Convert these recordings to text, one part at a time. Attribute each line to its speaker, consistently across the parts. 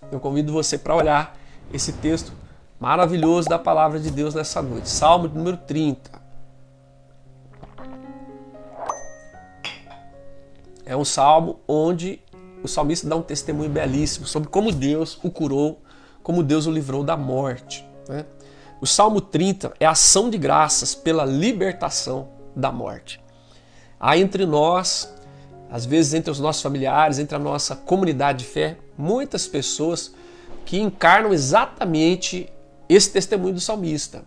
Speaker 1: Eu convido você para olhar esse texto maravilhoso da palavra de Deus nessa noite. Salmo número 30. É um salmo onde o salmista dá um testemunho belíssimo sobre como Deus o curou, como Deus o livrou da morte, né? O Salmo 30 é ação de graças pela libertação da morte. Há entre nós, às vezes entre os nossos familiares, entre a nossa comunidade de fé, muitas pessoas que encarnam exatamente esse testemunho do salmista,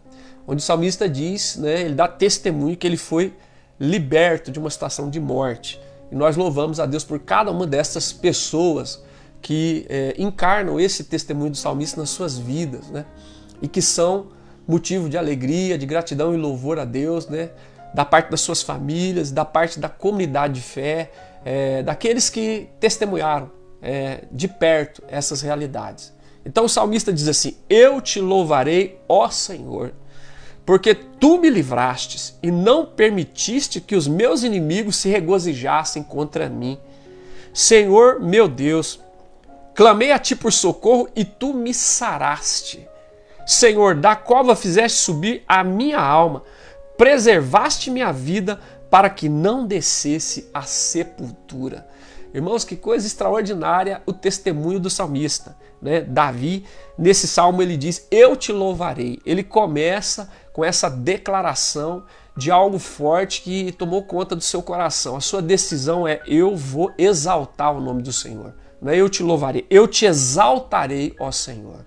Speaker 1: onde o salmista diz, né, ele dá testemunho que ele foi liberto de uma situação de morte. E nós louvamos a Deus por cada uma dessas pessoas que encarnam esse testemunho do salmista nas suas vidas, né? E que são motivo de alegria, de gratidão e louvor a Deus, né? Da parte das suas famílias, da parte da comunidade de fé, daqueles que testemunharam de perto essas realidades. Então o salmista diz assim: eu te louvarei, ó Senhor, porque tu me livrastes e não permitiste que os meus inimigos se regozijassem contra mim. Senhor meu Deus, clamei a ti por socorro e tu me saraste. Senhor, da cova fizeste subir a minha alma, preservaste minha vida para que não descesse à sepultura. Irmãos, que coisa extraordinária o testemunho do salmista, né? Davi, nesse salmo, ele diz: eu te louvarei. Ele começa com essa declaração de algo forte que tomou conta do seu coração. A sua decisão é: eu vou exaltar o nome do Senhor. Não é eu te louvarei, eu te exaltarei, ó Senhor.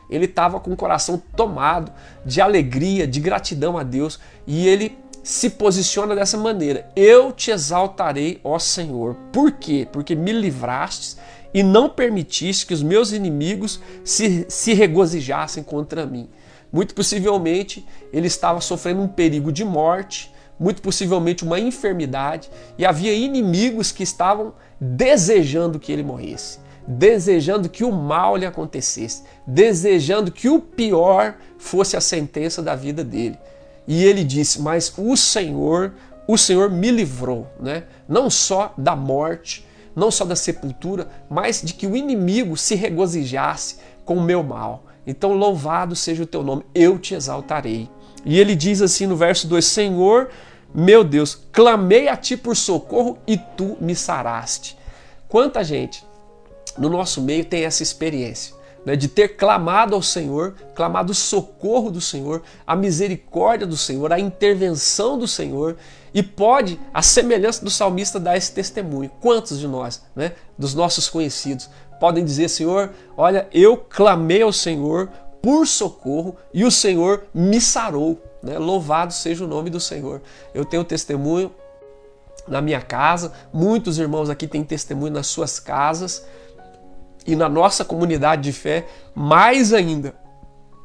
Speaker 1: Ele estava com o coração tomado de alegria, de gratidão a Deus, e ele se posiciona dessa maneira: eu te exaltarei, ó Senhor. Por quê? Porque me livrastes e não permitiste que os meus inimigos se regozijassem contra mim. Muito possivelmente ele estava sofrendo um perigo de morte, muito possivelmente uma enfermidade, e havia inimigos que estavam desejando que ele morresse, desejando que o mal lhe acontecesse, desejando que o pior fosse a sentença da vida dele. E ele disse: mas o Senhor me livrou, né? Não só da morte, não só da sepultura, mas de que o inimigo se regozijasse com o meu mal. Então louvado seja o teu nome, eu te exaltarei. E ele diz assim no verso 2: Senhor, meu Deus, clamei a ti por socorro e tu me saraste. Quanta gente no nosso meio tem essa experiência, né, de ter clamado ao Senhor, clamado o socorro do Senhor, a misericórdia do Senhor, a intervenção do Senhor, e pode, a semelhança do salmista, dar esse testemunho. Quantos de nós, né, dos nossos conhecidos, podem dizer: Senhor, olha, eu clamei ao Senhor por socorro e o Senhor me sarou, né? Louvado seja o nome do Senhor. Eu tenho testemunho na minha casa, muitos irmãos aqui têm testemunho nas suas casas, e na nossa comunidade de fé, mais ainda,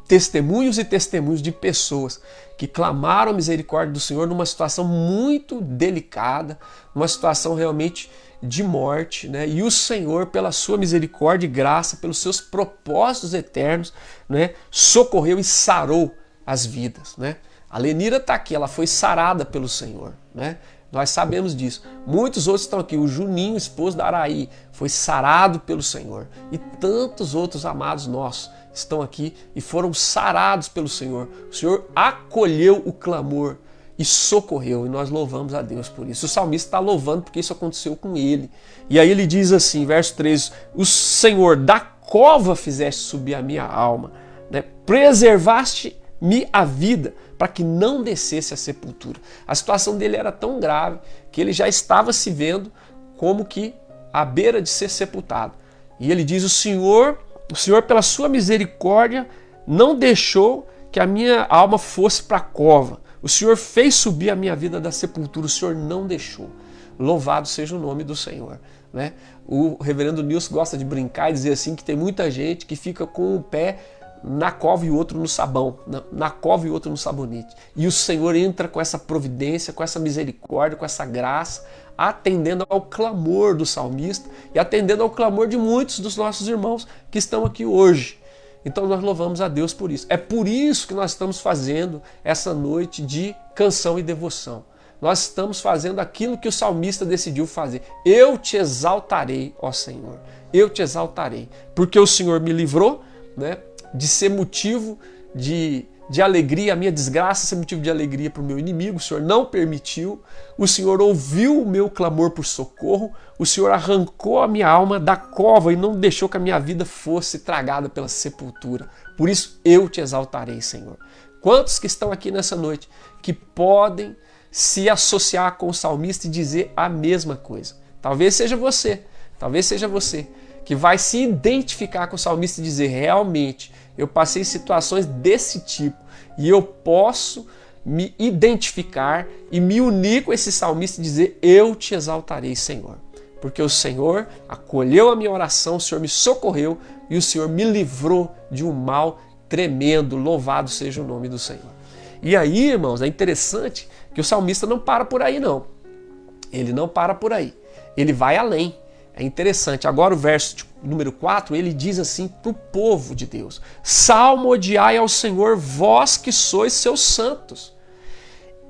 Speaker 1: testemunhos e testemunhos de pessoas que clamaram a misericórdia do Senhor numa situação muito delicada, numa situação realmente de morte, né? E o Senhor, pela sua misericórdia e graça, pelos seus propósitos eternos, né, socorreu e sarou as vidas, né? A Lenira está aqui, ela foi sarada pelo Senhor, né? Nós sabemos disso. Muitos outros estão aqui. O Juninho, esposo da Araí, foi sarado pelo Senhor. E tantos outros amados nossos estão aqui e foram sarados pelo Senhor. O Senhor acolheu o clamor e socorreu. E nós louvamos a Deus por isso. O salmista está louvando porque isso aconteceu com ele. E aí ele diz assim, verso 13: o Senhor, da cova fizeste subir a minha alma, né? Preservaste-me a vida, para que não descesse à sepultura. A situação dele era tão grave que ele já estava se vendo como que à beira de ser sepultado. E ele diz: o Senhor pela sua misericórdia não deixou que a minha alma fosse para a cova. O Senhor fez subir a minha vida da sepultura, o Senhor não deixou. Louvado seja o nome do Senhor, né? O reverendo Nilson gosta de brincar e dizer assim que tem muita gente que fica com o pé na cova e outro no sabão, na cova e outro no sabonete. E o Senhor entra com essa providência, com essa misericórdia, com essa graça, atendendo ao clamor do salmista e atendendo ao clamor de muitos dos nossos irmãos que estão aqui hoje. Então nós louvamos a Deus por isso. É por isso que nós estamos fazendo essa noite de canção e devoção. Nós estamos fazendo aquilo que o salmista decidiu fazer. Eu te exaltarei, ó Senhor. eu te exaltarei, porque o Senhor me livrou, né, de ser motivo de alegria, a minha desgraça ser motivo de alegria para o meu inimigo. O Senhor não permitiu, o Senhor ouviu o meu clamor por socorro, o Senhor arrancou a minha alma da cova e não deixou que a minha vida fosse tragada pela sepultura. Por isso eu te exaltarei, Senhor. Quantos que estão aqui nessa noite que podem se associar com o salmista e dizer a mesma coisa? Talvez seja você que vai se identificar com o salmista e dizer: realmente, eu passei situações desse tipo e eu posso me identificar e me unir com esse salmista e dizer: eu te exaltarei, Senhor. Porque o Senhor acolheu a minha oração, o Senhor me socorreu e o Senhor me livrou de um mal tremendo. Louvado seja o nome do Senhor. E aí, irmãos, é interessante que o salmista não para por aí, não. Ele não para por aí. Ele vai além. É interessante. Agora o verso número 4, ele diz assim para o povo de Deus: salmodiai ao Senhor, vós que sois seus santos,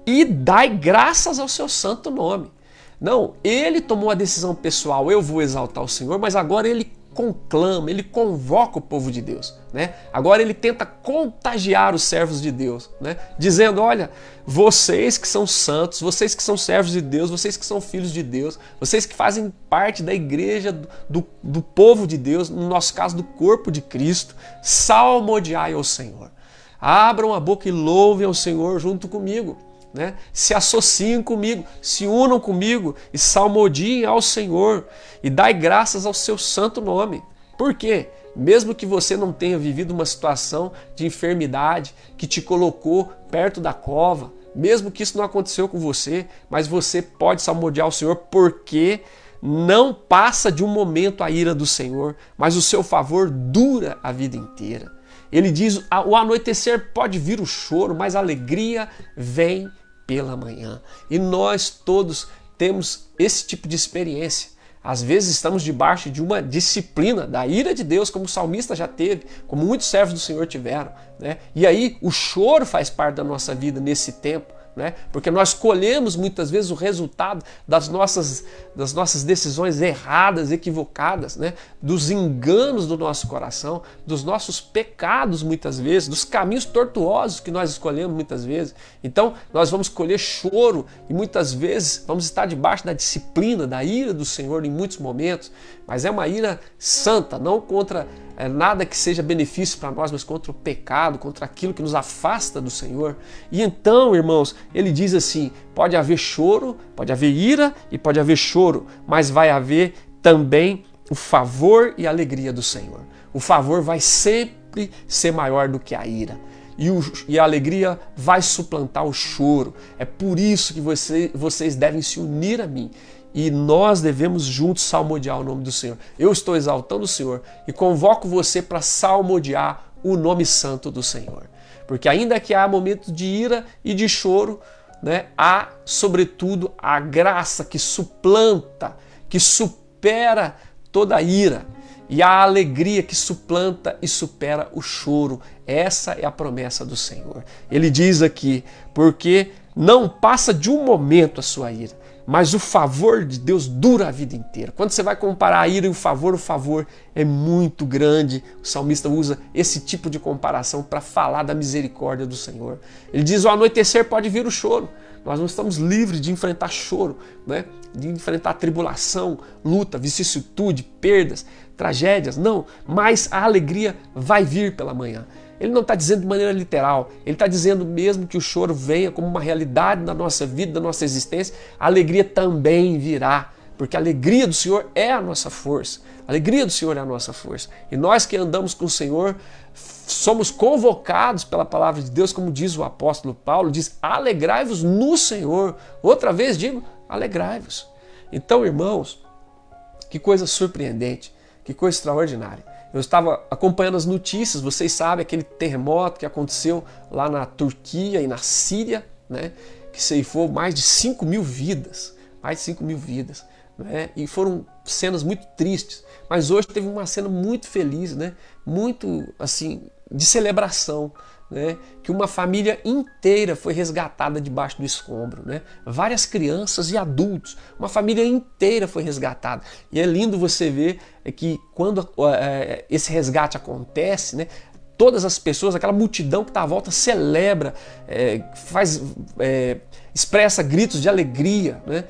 Speaker 1: e dai graças ao seu santo nome. Não, ele tomou a decisão pessoal: eu vou exaltar o Senhor, mas agora ele conclama, ele convoca o povo de Deus, né? Agora ele tenta contagiar os servos de Deus, né? Dizendo: olha, vocês que são santos, vocês que são servos de Deus, vocês que são filhos de Deus, vocês que fazem parte da igreja do povo de Deus, no nosso caso do corpo de Cristo, salmodiai ao Senhor. Abram a boca e louvem ao Senhor junto comigo, né? Se associem comigo, se unam comigo e salmodiem ao Senhor e dai graças ao seu santo nome. Por quê? Mesmo que você não tenha vivido uma situação de enfermidade que te colocou perto da cova, mesmo que isso não aconteceu com você, mas você pode salmodiar ao Senhor, porque não passa de um momento a ira do Senhor, mas o seu favor dura a vida inteira. Ele diz: o anoitecer pode vir o choro, mas a alegria vem pela manhã. E nós todos temos esse tipo de experiência. Às vezes estamos debaixo de uma disciplina da ira de Deus, como o salmista já teve, como muitos servos do Senhor tiveram, né? E aí o choro faz parte da nossa vida nesse tempo, né? Porque nós colhemos muitas vezes o resultado das nossas decisões erradas, equivocadas, né? Dos enganos do nosso coração, dos nossos pecados muitas vezes, dos caminhos tortuosos que nós escolhemos muitas vezes. Então nós vamos colher choro e muitas vezes vamos estar debaixo da disciplina, da ira do Senhor em muitos momentos, mas é uma ira santa, não contra nada que seja benefício para nós, mas contra o pecado, contra aquilo que nos afasta do Senhor. E então, irmãos, ele diz assim: pode haver choro, pode haver ira e pode haver choro, mas vai haver também o favor e a alegria do Senhor. O favor vai sempre ser maior do que a ira. E a alegria vai suplantar o choro. É por isso que vocês devem se unir a mim. E nós devemos juntos salmodiar o nome do Senhor. Eu estou exaltando o Senhor e convoco você para salmodiar o nome santo do Senhor. Porque ainda que há momentos de ira e de choro, né, há, sobretudo, a graça que suplanta, que supera toda a ira. E a alegria que suplanta e supera o choro. Essa é a promessa do Senhor. Ele diz aqui: porque não passa de um momento a sua ira, mas o favor de Deus dura a vida inteira. Quando você vai comparar a ira e o favor é muito grande. O salmista usa esse tipo de comparação para falar da misericórdia do Senhor. Ele diz: ao anoitecer pode vir o choro. Nós não estamos livres de enfrentar choro, né? De enfrentar tribulação, luta, vicissitude, perdas, tragédias. Não, mas a alegria vai vir pela manhã. Ele não está dizendo de maneira literal, ele está dizendo mesmo que o choro venha como uma realidade na nossa vida, na nossa existência, a alegria também virá, porque a alegria do Senhor é a nossa força. A alegria do Senhor é a nossa força. E nós que andamos com o Senhor, somos convocados pela palavra de Deus, como diz o apóstolo Paulo, diz: alegrai-vos no Senhor. Outra vez digo, alegrai-vos. Então, irmãos, que coisa surpreendente, que coisa extraordinária. Eu estava acompanhando as notícias, vocês sabem, aquele terremoto que aconteceu lá na Turquia e na Síria, né, que ceifou mais de 5.000 vidas, né? E foram cenas muito tristes, mas hoje teve uma cena muito feliz, né? Muito assim, de celebração, né? Que uma família inteira foi resgatada debaixo do escombro, né? Várias crianças e adultos, uma família inteira foi resgatada. E é lindo você ver que quando esse resgate acontece, né? Todas as pessoas, aquela multidão que está à volta, celebra, expressa gritos de alegria, né?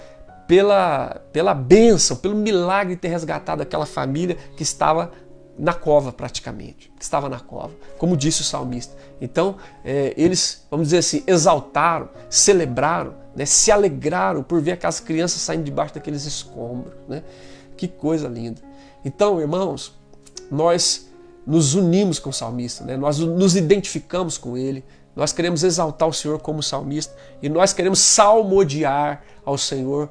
Speaker 1: Pela bênção, pelo milagre de ter resgatado aquela família que estava na cova praticamente, que estava na cova, como disse o salmista. Então, eles, vamos dizer assim, exaltaram, celebraram, né? Se alegraram por ver aquelas crianças saindo debaixo daqueles escombros, né? Que coisa linda. Então, irmãos, nós nos unimos com o salmista, né? Nós nos identificamos com ele, nós queremos exaltar o Senhor como salmista e nós queremos salmodiar ao Senhor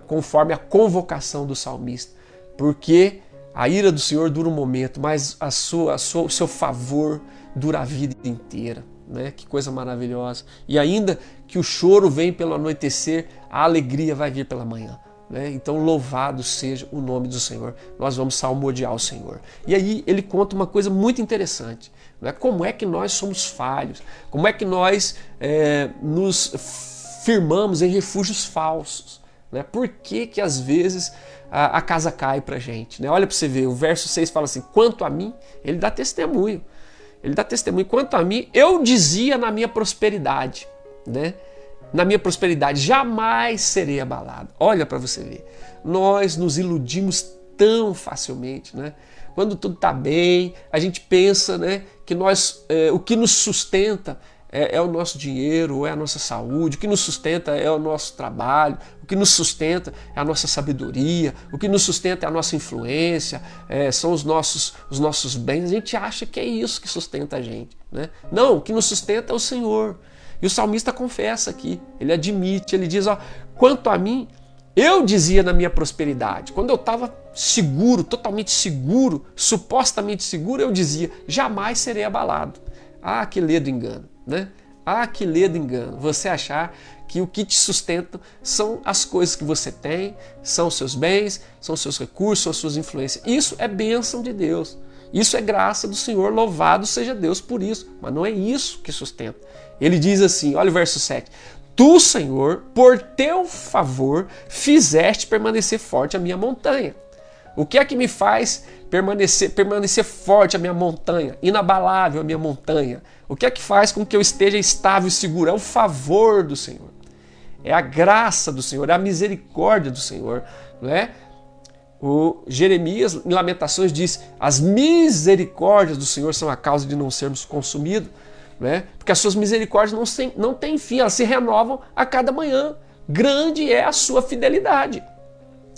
Speaker 1: conforme a convocação do salmista, porque a ira do Senhor dura um momento, mas o seu favor dura a vida inteira, né? Que coisa maravilhosa. E ainda que o choro vem pelo anoitecer, a alegria vai vir pela manhã. Então louvado seja o nome do Senhor. Nós vamos salmodiar o Senhor. E aí ele conta uma coisa muito interessante, né? Como é que nós somos falhos, como é que nós nos firmamos em refúgios falsos, né? Por que que às vezes a casa cai pra gente, né? Olha para você ver, o verso 6 fala assim: quanto a mim, ele dá testemunho, quanto a mim, eu dizia na minha prosperidade, né? Na minha prosperidade, jamais serei abalado. Olha para você ver. Nós nos iludimos tão facilmente, né? Quando tudo está bem, a gente pensa, né, que o que nos sustenta é o nosso dinheiro, é a nossa saúde, o que nos sustenta é o nosso trabalho, o que nos sustenta é a nossa sabedoria, o que nos sustenta é a nossa influência, são os nossos bens. A gente acha que é isso que sustenta a gente, né? Não, o que nos sustenta é o Senhor. E o salmista confessa aqui, ele admite, ele diz, quanto a mim, eu dizia na minha prosperidade, quando eu estava seguro, totalmente seguro, supostamente seguro, eu dizia, jamais serei abalado. Ah, que ledo engano, né? Ah, que ledo engano, você achar que o que te sustenta são as coisas que você tem, são os seus bens, são os seus recursos, são as suas influências. Isso é bênção de Deus, isso é graça do Senhor, louvado seja Deus por isso, mas não é isso que sustenta. Ele diz assim, olha o verso 7, tu, Senhor, por teu favor, fizeste permanecer forte a minha montanha. O que é que me faz permanecer forte a minha montanha, inabalável a minha montanha? O que é que faz com que eu esteja estável e seguro? É o favor do Senhor, é a graça do Senhor, é a misericórdia do Senhor, não é? O Jeremias, em Lamentações, diz, as misericórdias do Senhor são a causa de não sermos consumidos, né? Porque as suas misericórdias não têm fim, elas se renovam a cada manhã. Grande é a sua fidelidade.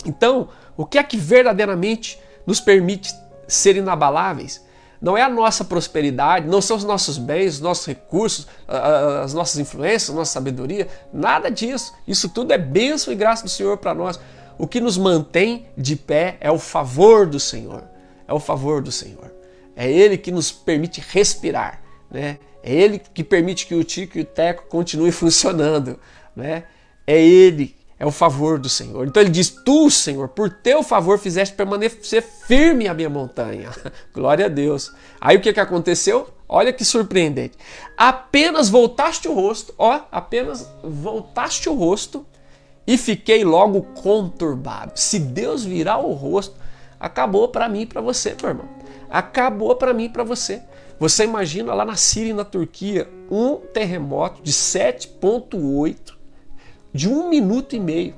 Speaker 1: Então, o que é que verdadeiramente nos permite ser inabaláveis? Não é a nossa prosperidade, não são os nossos bens, os nossos recursos, as nossas influências, a nossa sabedoria, nada disso. Isso tudo é bênção e graça do Senhor para nós. O que nos mantém de pé é o favor do Senhor. É o favor do Senhor. É Ele que nos permite respirar, né? É Ele que permite que o Tico e o Teco continuem funcionando, né? É Ele, é o favor do Senhor. Então ele diz, tu, Senhor, por teu favor fizeste permanecer firme a minha montanha. Glória a Deus. Aí o que aconteceu? Olha que surpreendente. Apenas voltaste o rosto, e fiquei logo conturbado. Se Deus virar o rosto, acabou para mim e para você, meu irmão. Acabou para mim e para você. Você imagina lá na Síria e na Turquia um terremoto de 7,8 de 1 minuto e meio.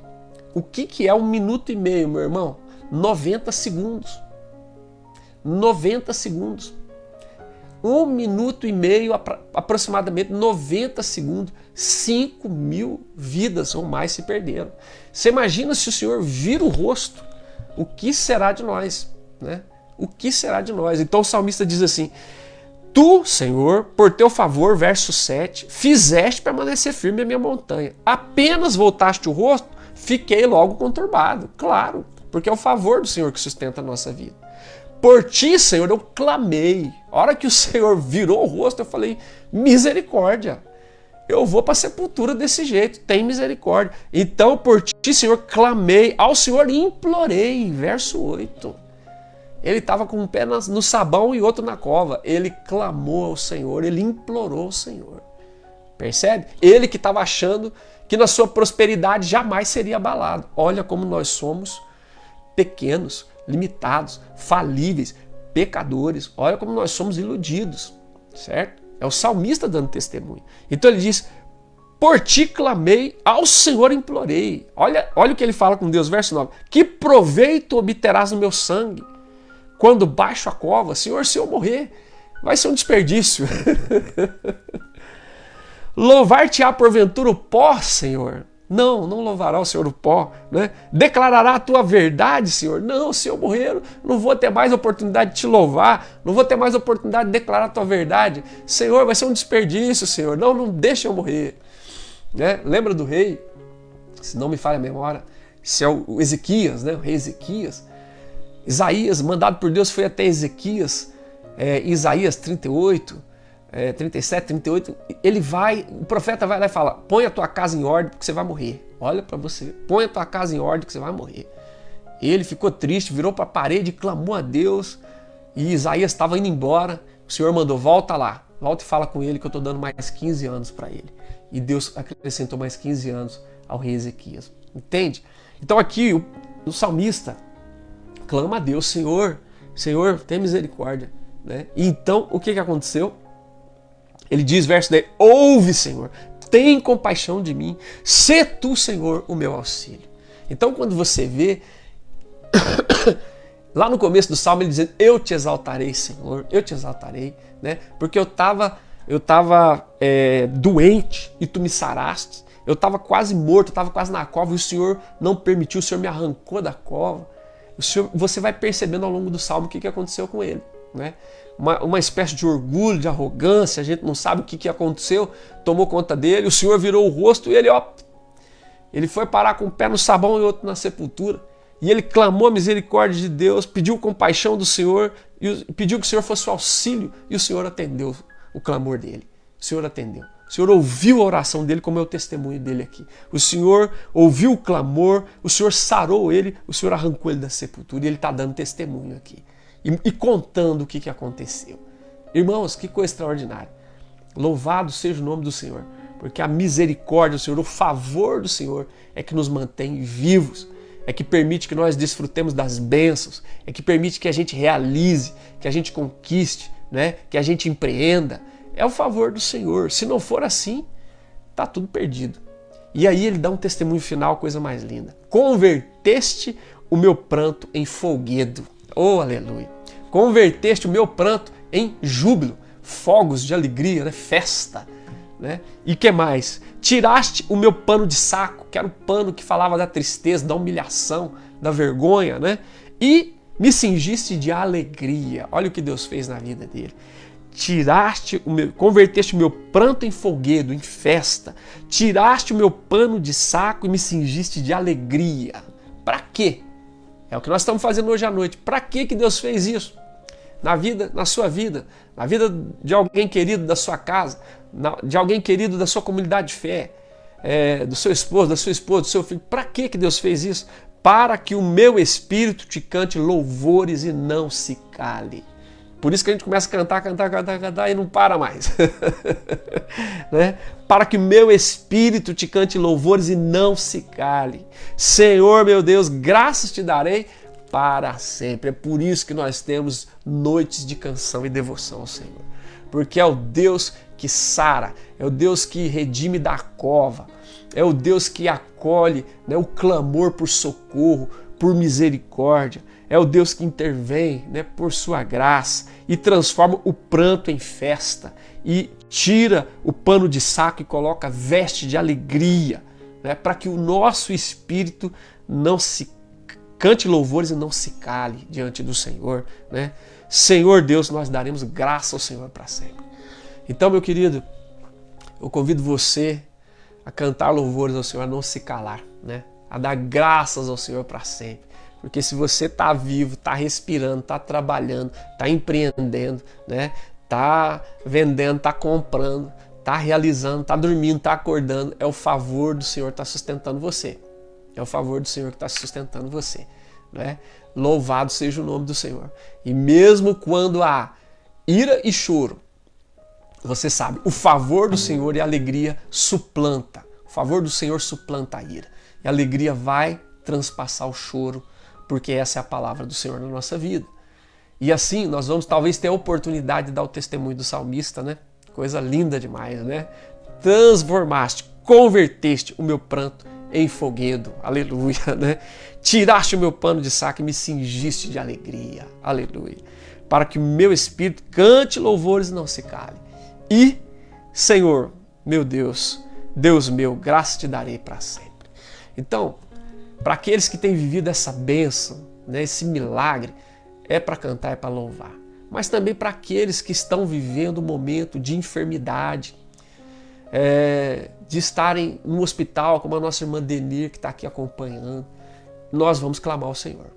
Speaker 1: O que é 1 minuto e meio, meu irmão? 90 segundos. 90 segundos. 1 minuto e meio, aproximadamente 90 segundos. 5 mil vidas ou mais se perderam. Você imagina se o Senhor vira o rosto, o que será de nós, né? O que será de nós? Então o salmista diz assim, tu, Senhor, por teu favor, verso 7, fizeste permanecer firme a minha montanha. Apenas voltaste o rosto, fiquei logo conturbado. Claro, porque é o favor do Senhor que sustenta a nossa vida. Por ti, Senhor, eu clamei. A hora que o Senhor virou o rosto, eu falei, misericórdia. eu vou para a sepultura desse jeito, tem misericórdia. Então por ti, Senhor, clamei, ao Senhor implorei. Verso 8. Ele estava com um pé no sabão e outro na cova. Ele clamou ao Senhor, ele implorou ao Senhor. Percebe? Ele que estava achando que na sua prosperidade jamais seria abalado. Olha como nós somos pequenos, limitados, falíveis, pecadores. Olha como nós somos iludidos, certo? É o salmista dando testemunho. Então ele diz, por ti clamei, ao Senhor implorei. Olha o que ele fala com Deus, verso 9. Que proveito obterás no meu sangue? Quando baixo a cova, Senhor, se eu morrer, vai ser um desperdício. Louvar-te-á porventura o pó, Senhor? Não louvará o Senhor o pó, né? Declarará a tua verdade, Senhor? Não, se eu morrer, não vou ter mais oportunidade de te louvar, não vou ter mais oportunidade de declarar a tua verdade. Senhor, vai ser um desperdício, Senhor. Não deixa eu morrer. Né? Lembra do rei? Se não me falha a memória, se é o Ezequias, né? O rei Ezequias. Isaías, mandado por Deus, foi até Ezequias, Isaías 38, 37, 38, o profeta vai lá e fala, põe a tua casa em ordem porque você vai morrer. Olha para você, põe a tua casa em ordem que você vai morrer. Ele ficou triste, virou para a parede, clamou a Deus, e Isaías estava indo embora, o Senhor mandou, volta lá, volta e fala com ele que eu estou dando mais 15 anos para ele. E Deus acrescentou mais 15 anos ao rei Ezequias. Entende? Então aqui o salmista clama a Deus, Senhor, tem misericórdia. Né? E então, o que aconteceu? Ele diz, verso 10, ouve, Senhor, tem compaixão de mim, sê tu, Senhor, o meu auxílio. Então, quando você vê, lá no começo do salmo, ele dizendo, eu te exaltarei, Senhor, eu te exaltarei, né? Porque eu estava doente e tu me saraste, eu estava quase morto, eu estava quase na cova e o Senhor não permitiu, o Senhor me arrancou da cova. Você vai percebendo ao longo do salmo o que aconteceu com ele. Né? Uma espécie de orgulho, de arrogância, a gente não sabe o que aconteceu, tomou conta dele, o Senhor virou o rosto e ele foi parar com um pé no sabão e outro na sepultura. E ele clamou a misericórdia de Deus, pediu compaixão do Senhor, e pediu que o Senhor fosse o auxílio, e o Senhor atendeu o clamor dele. O Senhor atendeu. O Senhor ouviu a oração dele, como é o testemunho dele aqui. O Senhor ouviu o clamor, o Senhor sarou ele, o Senhor arrancou ele da sepultura, e ele está dando testemunho aqui. E contando o que aconteceu. Irmãos, que coisa extraordinária. Louvado seja o nome do Senhor, porque a misericórdia do Senhor, o favor do Senhor é que nos mantém vivos, é que permite que nós desfrutemos das bênçãos, é que permite que a gente realize, que a gente conquiste, né? Que a gente empreenda. É o favor do Senhor. Se não for assim, está tudo perdido. E aí ele dá um testemunho final, coisa mais linda. Converteste o meu pranto em folguedo. Oh, aleluia! Converteste o meu pranto em júbilo, fogos de alegria, né? Festa. Né? E que mais? Tiraste o meu pano de saco, que era o pano que falava da tristeza, da humilhação, da vergonha, né? E me cingiste de alegria. Olha o que Deus fez na vida dele. Converteste o meu pranto em folguedo, em festa. Tiraste o meu pano de saco e me cingiste de alegria. Para quê? É o que nós estamos fazendo hoje à noite. Para que Deus fez isso? Na sua vida, na vida de alguém querido da sua casa, de alguém querido da sua comunidade de fé, do seu esposo, da sua esposa, do seu filho. Para que Deus fez isso? Para que o meu espírito te cante louvores e não se cale. Por isso que a gente começa a cantar e não para mais. Né? Para que o meu espírito te cante louvores e não se cale. Senhor, meu Deus, graças te darei para sempre. É por isso que nós temos noites de canção e devoção ao Senhor. Porque é o Deus que sara, é o Deus que redime da cova, é o Deus que acolhe, né, o clamor por socorro, por misericórdia. É o Deus que intervém, né, por sua graça e transforma o pranto em festa e tira o pano de saco e coloca veste de alegria, né, para que o nosso espírito não se cante louvores e não se cale diante do Senhor. Né? Senhor Deus, nós daremos graça ao Senhor para sempre. Então, meu querido, eu convido você a cantar louvores ao Senhor, a não se calar, né? A dar graças ao Senhor para sempre. Porque se você está vivo, está respirando, está trabalhando, está empreendendo, né? Está vendendo, está comprando, está realizando, está dormindo, está acordando, é o favor do Senhor que está sustentando você. É o favor do Senhor que está sustentando você. Né? Louvado seja o nome do Senhor. E mesmo quando há ira e choro, você sabe, o favor do Senhor e a alegria suplanta. O favor do Senhor suplanta a ira. E a alegria vai transpassar o choro, porque essa é a palavra do Senhor na nossa vida. E assim, nós vamos talvez ter a oportunidade de dar o testemunho do salmista, né? Coisa linda demais, né? Transformaste, converteste o meu pranto em foguedo. Aleluia, né? Tiraste o meu pano de saco e me cingiste de alegria. Aleluia. Para que o meu espírito cante louvores e não se cale. E, Senhor, meu Deus, Deus meu, graça te darei para sempre. Então, para aqueles que têm vivido essa bênção, né, esse milagre, é para cantar, é para louvar. Mas também para aqueles que estão vivendo um momento de enfermidade, de estarem no hospital, como a nossa irmã Denir, que está aqui acompanhando, nós vamos clamar ao Senhor.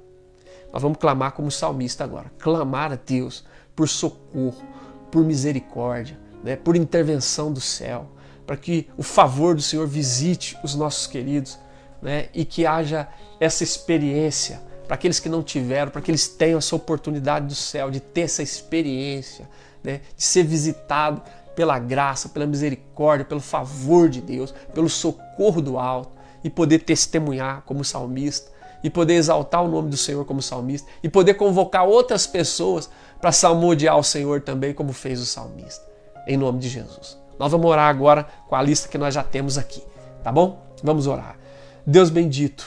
Speaker 1: Nós vamos clamar como salmista agora. Clamar a Deus por socorro, por misericórdia, né, por intervenção do céu, para que o favor do Senhor visite os nossos queridos, né, e que haja essa experiência para aqueles que não tiveram, para que eles tenham essa oportunidade do céu, de ter essa experiência, né, de ser visitado pela graça, pela misericórdia, pelo favor de Deus, pelo socorro do alto, e poder testemunhar como salmista, e poder exaltar o nome do Senhor como salmista, e poder convocar outras pessoas para salmodiar o Senhor também, como fez o salmista, em nome de Jesus. Nós vamos orar agora com a lista que nós já temos aqui, tá bom? Vamos orar. Deus bendito,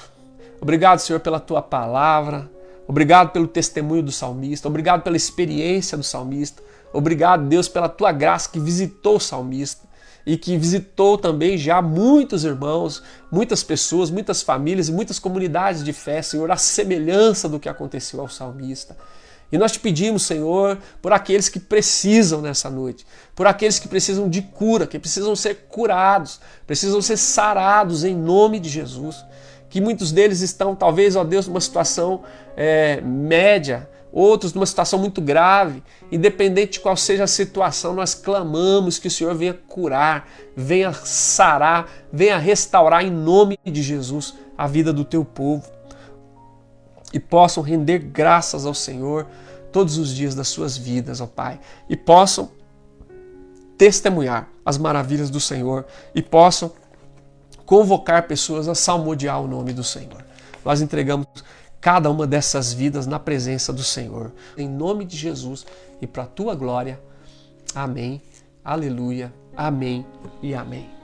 Speaker 1: obrigado, Senhor, pela Tua palavra, obrigado pelo testemunho do salmista, obrigado pela experiência do salmista, obrigado, Deus, pela Tua graça que visitou o salmista e que visitou também já muitos irmãos, muitas pessoas, muitas famílias e muitas comunidades de fé, Senhor, a semelhança do que aconteceu ao salmista. E nós te pedimos, Senhor, por aqueles que precisam nessa noite, por aqueles que precisam de cura, que precisam ser curados, precisam ser sarados em nome de Jesus. Que muitos deles estão, talvez, ó Deus, numa situação média, outros numa situação muito grave. Independente de qual seja a situação, nós clamamos que o Senhor venha curar, venha sarar, venha restaurar em nome de Jesus a vida do teu povo. E possam render graças ao Senhor todos os dias das suas vidas, ó Pai. E possam testemunhar as maravilhas do Senhor e possam convocar pessoas a salmodiar o nome do Senhor. Nós entregamos cada uma dessas vidas na presença do Senhor. Em nome de Jesus e para a tua glória. Amém. Aleluia. Amém e amém.